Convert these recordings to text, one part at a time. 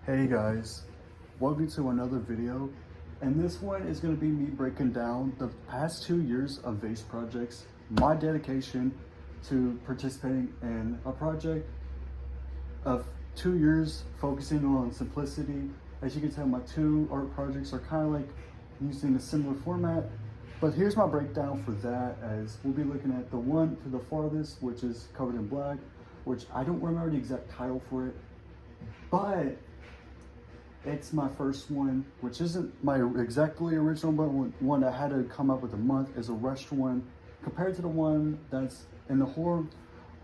Hey guys, welcome to another video, and this one is going to be me breaking down the past 2 years of VASE projects, my dedication to participating in a project of 2 years focusing on simplicity. As you can tell, my two art projects are kind of like using a similar format, but here's my breakdown for that, as we'll be looking at the one to the farthest, which is covered in black, which I don't remember the exact title for it, but it's my first one, which isn't my exactly original, but one that had to come up with a month, is a rushed one compared to the one that's in the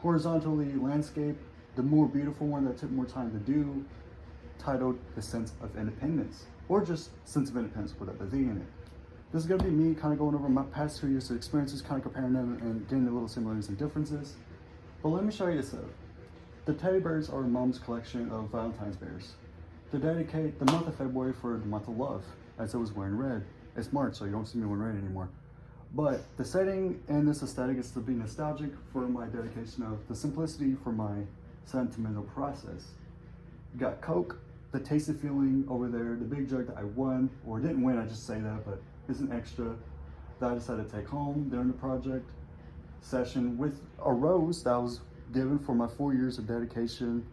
horizontally landscape, the more beautiful one that took more time to do, titled The Sense of Independence, or just Sense of Independence without the V in it. This is going to be me kind of going over my past 2 years of experiences, kind of comparing them and getting the little similarities and differences. But let me show you this up. The teddy bears are Mom's collection of Valentine's bears to dedicate the month of February for the month of love, as I was wearing red. It's March, so you don't see me wearing red anymore. But the setting and this aesthetic is to be nostalgic for my dedication of the simplicity for my sentimental process. You got Coke, the tasted feeling over there, the big jug that I won, or didn't win, I just say that, but it's an extra that I decided to take home during the project session, with a rose that was given for my 4 years of dedication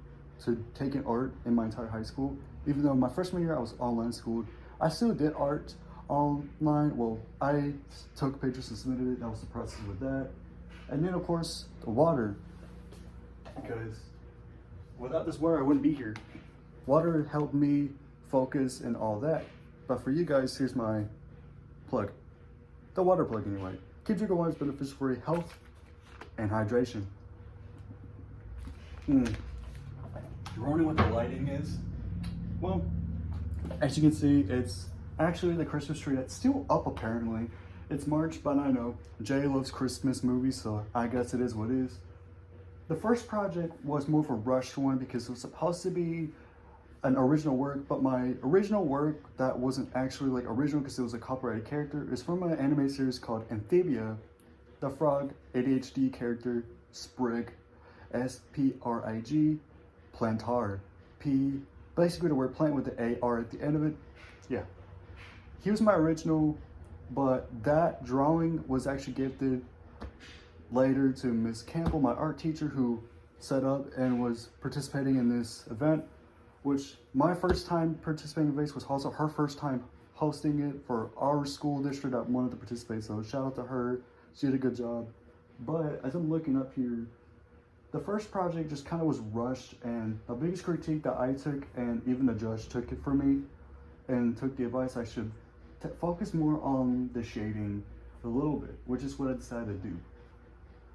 to taking art in my entire high school. Even though my freshman year I was online schooled, I still did art online. Well, I took pictures and submitted it. That was the process with that. And then of course the water, because without this water I wouldn't be here. Water helped me focus and all that. But for you guys, here's my plug. The water plug anyway. Keep drinking water is beneficial for your health and hydration. You're wondering what the lighting is? Well, as you can see, it's actually the Christmas tree that's still up apparently. It's March, but I know Jay loves Christmas movies, so I guess it is what it is. The first project was more of a rushed one because it was supposed to be an original work, but my original work that wasn't actually like original because it was a copyrighted character is from an anime series called Amphibia. The frog ADHD character Sprig, S-P-R-I-G, plantar, P, basically the word plant with the A-R at the end of it. Yeah, he was my original, but that drawing was actually gifted later to Miss Campbell, my art teacher, who set up and was participating in this event, which my first time participating in VASE was also her first time hosting it for our school district that wanted to participate, so shout out to her. She did a good job. But as I'm looking up here, the first project just kind of was rushed, and the biggest critique that I took, and even the judge took it for me and took the advice I should focus more on the shading a little bit, which is what I decided to do.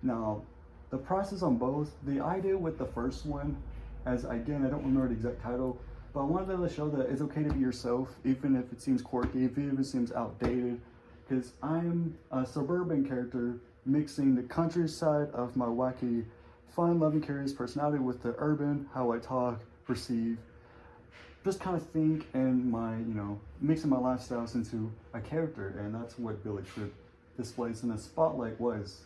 Now, the process on both, the idea with the first one, as again, I don't remember the exact title, but I wanted to show that it's okay to be yourself, even if it seems quirky, if it even seems outdated, because I'm a suburban character mixing the countryside of my wacky fun, loving, curious personality with the urban, how I talk, perceive, just kind of think, and my, mixing my lifestyles into a character. And that's what Billy Tripp displays in the spotlight was.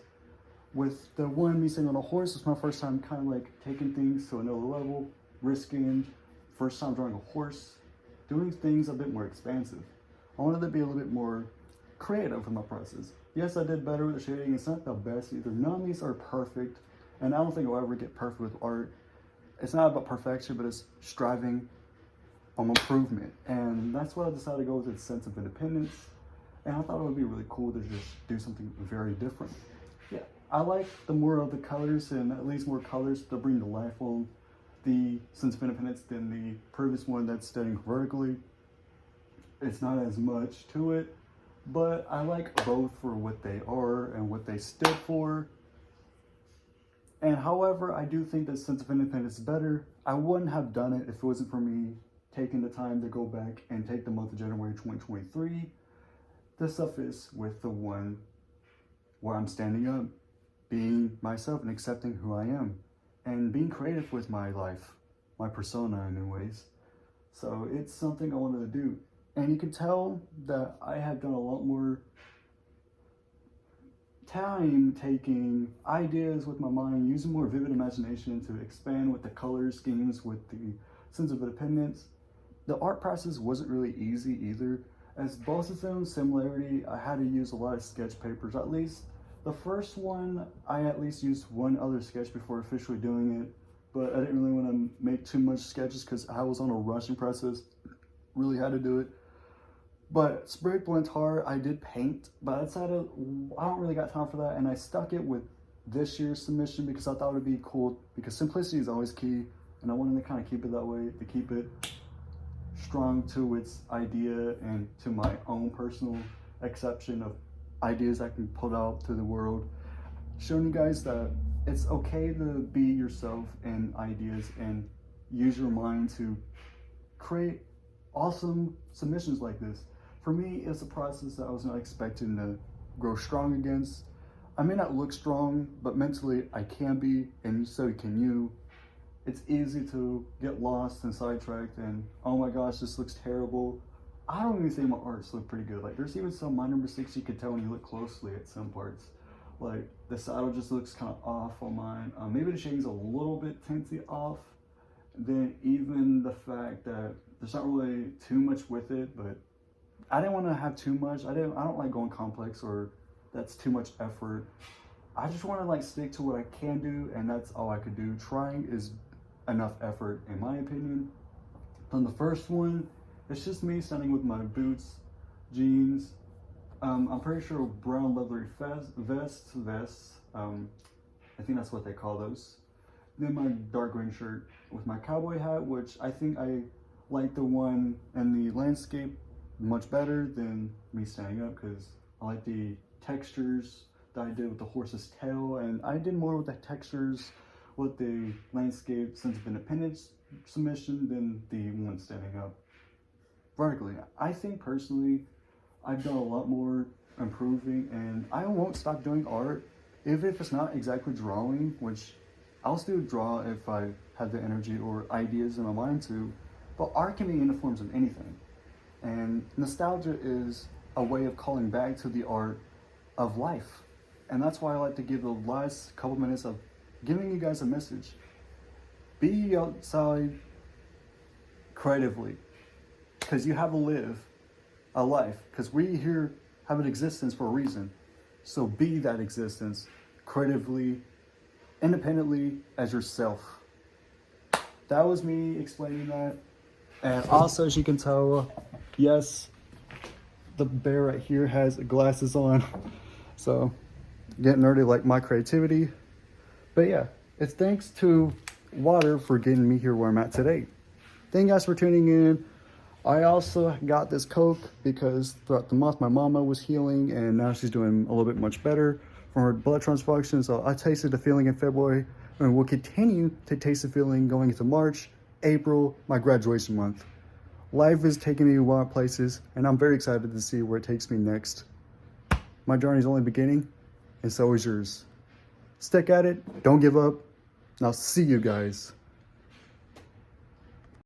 With the one me sitting on a horse, was my first time kind of like taking things to another level, risking, first time drawing a horse, doing things a bit more expansive. I wanted to be a little bit more creative in my process. Yes, I did better with the shading. It's not the best either. None of these are perfect. And I don't think I'll ever get perfect with art. It's not about perfection, but it's striving on improvement. And that's why I decided to go with its sense of independence. And I thought it would be really cool to just do something very different. Yeah, I like the more of the colors, and at least more colors to bring to life on the sense of independence than the previous one that's standing vertically. It's not as much to it, but I like both for what they are and what they stood for. And however, I do think that sense of independence is better. I wouldn't have done it if it wasn't for me taking the time to go back and take the month of January 2023 to suffice with the one where I'm standing up, being myself and accepting who I am, and being creative with my life, my persona in new ways. So it's something I wanted to do. And you can tell that I have done a lot more time taking ideas with my mind, using more vivid imagination to expand with the color schemes, with the sense of independence. the art process wasn't really easy either. As both of them similarity, I had to use a lot of sketch papers. At least the first one, I at least used one other sketch before officially doing it, but I didn't really want to make too much sketches because I was on a rushing process, really had to do it. But spray blend hard, I did paint, but I don't really got time for that, and I stuck it with this year's submission because I thought it would be cool, because simplicity is always key, and I wanted to kind of keep it that way, to keep it strong to its idea and to my own personal exception of ideas I can put out to the world, showing you guys that it's okay to be yourself and ideas and use your mind to create awesome submissions like this. For me, it's a process that I was not expecting to grow strong against. I may not look strong, but mentally I can be, and so can you. It's easy to get lost and sidetracked and, oh my gosh, this looks terrible. I don't even think my arts look pretty good. Like, there's even some my number 6 you could tell when you look closely at some parts. Like, the saddle just looks kind of off on mine. Maybe the shading's a little bit tinty off. Then even the fact that there's not really too much with it, but I didn't want to have too much. I don't like going complex, or that's too much effort. I just want to like stick to what I can do, and that's all I could do. Trying is enough effort, in my opinion. On the first one, it's just me standing with my boots, jeans. I'm pretty sure brown leathery vests. I think that's what they call those. Then my dark green shirt with my cowboy hat, which I think I like the one in the landscape much better than me standing up, because I like the textures that I did with the horse's tail, and I did more with the textures with the landscape since the independence submission than the one standing up vertically. I think personally I've done a lot more improving, and I won't stop doing art if it's not exactly drawing, which I'll still draw if I have the energy or ideas in my mind to, but art can be in the forms of anything. And nostalgia is a way of calling back to the art of life. And that's why I like to give the last couple minutes of giving you guys a message. Be outside creatively, because you have to live a life, because we here have an existence for a reason. So be that existence creatively, independently, as yourself. That was me explaining that. And also, as you can tell, yes, the bear right here has glasses on. So getting nerdy like my creativity. But yeah, it's thanks to water for getting me here where I'm at today. Thank you guys for tuning in. I also got this Coke because throughout the month my mama was healing, and now she's doing a little bit much better from her blood transfusion. So I tasted the feeling in February, and will continue to taste the feeling going into March, April, my graduation month. Life is taking me wild places, and I'm very excited to see where it takes me next. My journey is only beginning, and so is yours. Stick at it, don't give up, and I'll see you guys.